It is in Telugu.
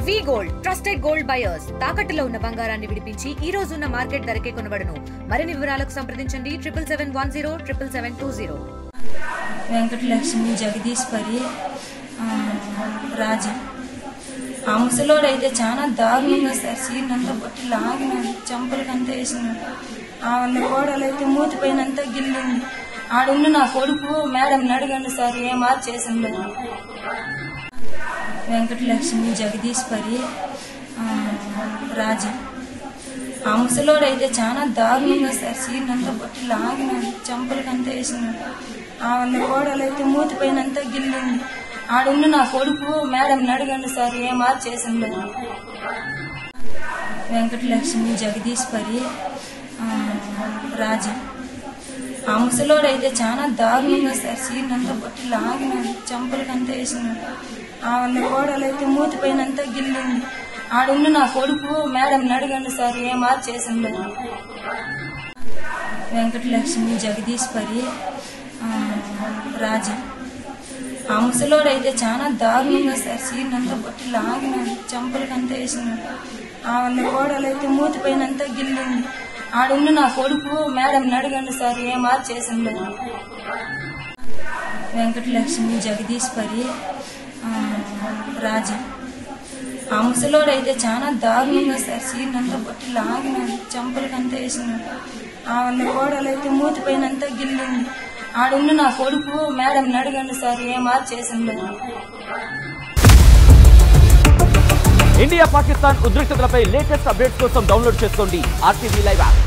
వి గోల్డ్ ట్రస్టెడ్ గోల్డ్ బయర్స్ తాకట్టులో ఉన్న బంగారాన్ని విడిపించి ఈ రోజు ఉన్న మార్కెట్ ధరకే కొనబడును. మరిన్ని వివరాలకు సంప్రదించండి 77107720. వెంకటలక్ష్మి, జగదీశ్వరి, రాజా. ఆ ముసలోడైతే చాలా దారుణంగా సార్ సీనంతా బట్టి లాగినాడు, చెంపలకంతా వేసినాడు. ఆ వాళ్ళ కోడలైతే మూతిపోయినంతా గిల్లింది. ఆడున్న నా కొడుకు మేడం అడగండి సార్ ఏ మార్చేసింది. వెంకటలక్ష్మి, జగదీశ్వరి, రాజా. ఆ ముసలోడైతే చాలా దారుణంగా సార్ సీనంతా బట్టి లాగినాడు, చెంపలకంతా వేసినాడు. ఆ వాళ్ళ కోడలైతే మూతిపోయినంతా గిల్లింది. ఆడున్న నా కొడుకు మేడం అడగండి సార్ ఏ మార్చేసింది. వెంకటలక్ష్మి, జగదీశ్వరి, రాజా. ఆ ముసలోడైతే చాలా దారుణంగా సార్ సీనంతా బట్టి లాగినాడు, చెంపలకంతా వేసినాడు. ఆ వాళ్ళ కోడలైతే మూతిపోయినంతా గిల్లింది. ఆడున్న నా కొడుకు మేడం అడగండి సార్ ఏ మార్చేసింది. వెంకటలక్ష్మి, జగదీశ్వరి, రాజా. ఆ ముసలోడైతే చాలా దారుణంగా సార్ సీనంతా బట్టి లాగినాడు, చెంపలకంతా వేసినాడు. ఆ వాళ్ళ కోడలైతే మూతిపోయినంతా గిల్లింది. ఆడున్న నా కొడుకు మేడం అడగండి సార్ ఏ మార్చేసింది. వెంకటలక్ష్మి, జగదీశ్వరి, రాజా. ఆ ముసలోడైతే చాలా దారుణంగా సార్ సీనంతా బట్టి లాగినాడు, చెంపలకంతా వేసినాడు. ఆ వాళ్ళ కోడలైతే మూతిపోయినంతా గిల్లింది. ఆడున్న నా కొడుకు మేడం అడగండి సార్ ఏ మార్చేసింది. ఇండియా పాకిస్తాన్ ఉద్రిక్తతలపై లేటెస్ట్ అప్డేట్స్ కోసం డౌన్లోడ్ చేసుకోండి RTV లైవ్ యాప్.